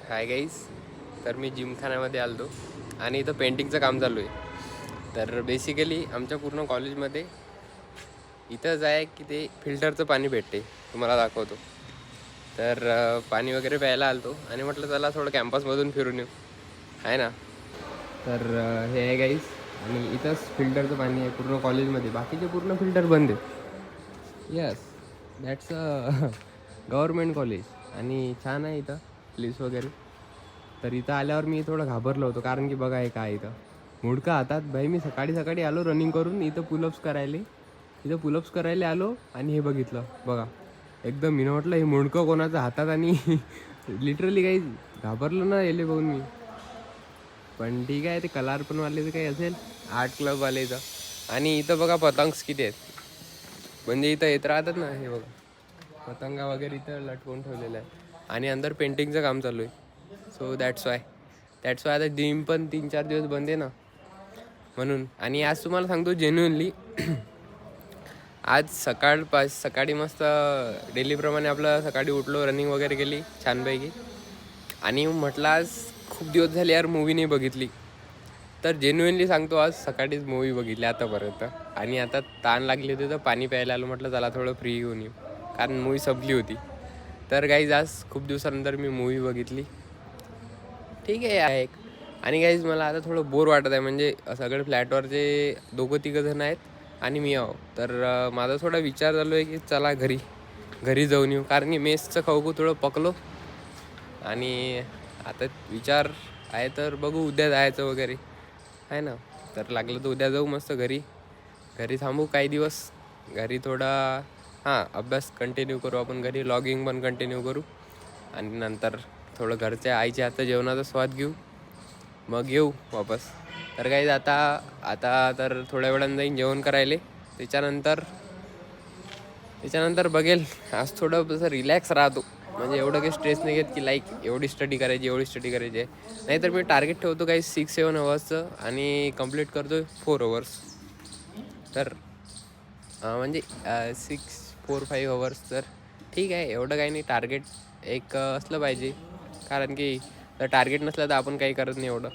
Hi guys. तर मी जिमखान्यामध्ये आलो आणि इथं पेंटिंगचं काम चालू आहे. तर बेसिकली आमच्या पूर्ण कॉलेजमध्ये इथंच आहे की ते फिल्टरचं पाणी भेटते, तुम्हाला दाखवतो. तर पाणी वगैरे प्यायला आलतो आणि म्हटलं चला थोडं कॅम्पसमधून फिरून येऊ, आहे ना. तर हे आहे गाईज, आणि इथंच फिल्टरचं पाणी आहे पूर्ण कॉलेजमध्ये. बाकीचे पूर्ण फिल्टर बंद आहे. Yes, that's a government college. आणि छान आहे इथं प्लेस वगैरे. तर इथं आल्यावर मी थोडं घाबरलो होतो, कारण की बघा हे काय इथं मुडका हातात. भाई मी सकाळी सकाळी आलो रनिंग करून, इथं पुलअप्स करायला आलो आणि हे बघितलं बघा. एकदम मी म्हटलं हे मुडकं कोणाचं हातात, आणि लिटरली काही घाबरलो ना याले बघून मी. पण ठीक आहे, ते कलार पण वालेचं काही असेल, आर्ट क्लबवालेचं. आणि इथं बघा पतंग्स किती आहेत, म्हणजे इथं येत राहतात ना, हे बघा पतंगा वगैरे इथं लटकवून ठेवलेलं आहे. आणि अंदर पेंटिंगचं काम चालू आहे. सो दॅट्स वाय आता जिम पण 3-4 दिवस बंद आहे ना, म्हणून. आणि आज तुम्हाला सांगतो जेन्युअनली, आज सकाळी मस्त डेलीप्रमाणे आपलं सकाळी उठलो, रनिंग वगैरे केली छानपैकी. आणि म्हटलं आज खूप दिवस झाले यार मूवी नाही बघितली. तर जेन्युअनली सांगतो, आज सकाळीच मूवी बघितली आतापर्यंत. आणि आता ताण लागली होती तर पाणी प्यायला आलो, म्हटलं चला थोडं फ्री होऊन येऊ, कारण मूवी संपली होती. तर गाईज आज खूप दिवसानंतर मी मूवी बघितली. ठीक आहे एक. आणि गाईज मला आता थोडं बोर वाटत आहे, म्हणजे सगळे फ्लॅटवरचे 2-3 जण आहेत आणि मी आहो. तर माझा थोडा विचार चालू आहे की चला घरी जाऊन येऊ, कारण की मेसचं खाऊ थोडं पकलो. आणि आता विचार आहे तर बघू उद्या जायचं वगैरे, आहे ना. तर लागलं तर उद्या जाऊ मस्त घरी थांबू काही दिवस. घरी थोडा अभ्यास कंटिन्यू करू आपण, घरी लॉगिंग पण कंटिन्यू करू. आणि नंतर थोडं घरच्या आईच्या हातचं जेवणाचा स्वाद घेऊ, मग येऊ वापस. तर काही आता तर थोड्या वेळानं जाईन जेवण करायला. त्याच्यानंतर बघेल. आज थोडं तसं रिलॅक्स राहतो, म्हणजे एवढं काही स्ट्रेस नाही घेत की लाईक एवढी स्टडी करायची आहे. नाहीतर मी टार्गेट ठेवतो काही 6-7 अवर्सचं आणि कंप्लीट करतो 4 अवर्स. तर म्हणजे 6-4-5 अवर्स. तर ठीक आहे, एवढं काही नाही. टार्गेट एक असलं पाहिजे, कारण की जर टार्गेट नसलं तर आपण काही करत नाही एवढं.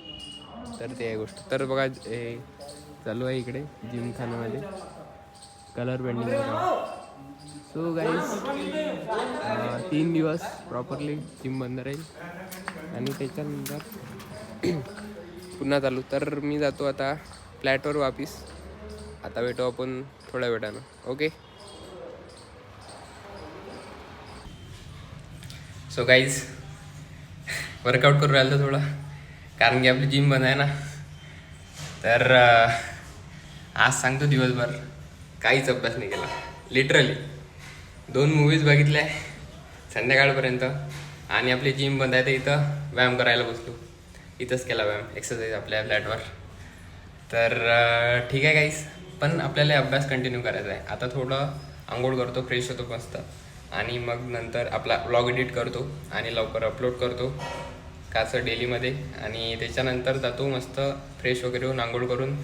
तर ते आहे गोष्ट. तर बघा हे चालू आहे इकडे जिमखान्यामध्ये कलर पेंटिंग. सो गाईज 3 दिवस प्रॉपरली जिम बंद राहील आणि त्याच्यानंतर पुन्हा चालू. तर मी जातो आता फ्लॅटवर वापिस. आता भेटू आपण थोड्या वेळानं, ओके. सो गाईज वर्कआउट करू राहिलो थोडं, कारण की आपली जिम बंद आहे ना. तर आज सांगतो दिवसभर काहीच अभ्यास नाही केला. लिटरली 2 मूवीज बघितल्या संध्याकाळपर्यंत, आणि आपली जिम बंद आहे तर इथं व्यायाम करायला बसलो. इथंच केला व्यायाम, एक्सरसाइज आपल्या फ्लॅटवर. तर ठीक आहे गाईस, पण आपल्याला अभ्यास कंटिन्यू करायचा आहे. आता थोडं आंघोळ करतो, फ्रेश होतो मस्त, आणि मग नंतर आपला ब्लॉग एडिट करतो आणि लवकर अपलोड करतो काचं डेलीमध्ये. आणि त्याच्यानंतर जातो मस्त फ्रेश वगैरे होऊन, आंघोळ करून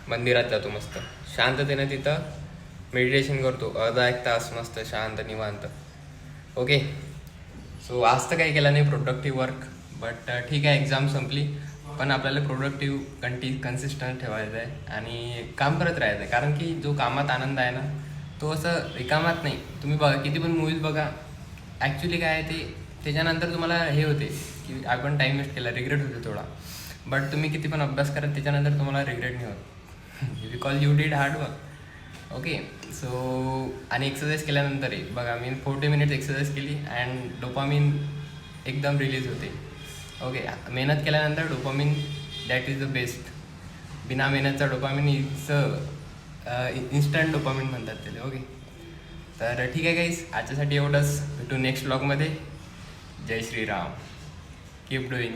मंदिरात जातो मस्त शांततेनं. तिथं मेडिटेशन करतो अर्धा 1 तास मस्त शांत निवांत, ओके. सो आज तर काही केलं नाही प्रोडक्टिव्ह वर्क, बट ठीक आहे, एक्झाम संपली. पण आपल्याला प्रोडक्टिव्ह कन्सिस्टंट ठेवायचं आहे आणि काम करत राहायचं आहे, कारण की जो कामात आनंद आहे ना, तो असं रिकामात नाही. तुम्ही बघा, किती पण मूवीज बघा, ॲक्च्युली काय आहे ते त्याच्यानंतर तुम्हाला हे होते की आपण टाईम वेस्ट केला, रिग्रेट होते थोडा. बट तुम्ही किती पण अभ्यास करत त्याच्यानंतर तुम्हाला रिग्रेट नाही होत, because you did hard work, okay. So आणि एक्सरसाइज केल्यानंतरही बघा, मी 40 मिनिट्स एक्सरसाइज केली अँड डोपामिन एकदम रिलीज होते, ओके. मेहनत केल्यानंतर dopamine, that is the best. बिना मेहनतचा डोपामिन इज इन्स्टंट डोपामिन म्हणतात त्याला, ओके. तर ठीक आहे गाईस, आजच्यासाठी एवढंच. भेटू नेक्स्ट व्लॉगमध्ये. जय श्रीराम. Keep doing.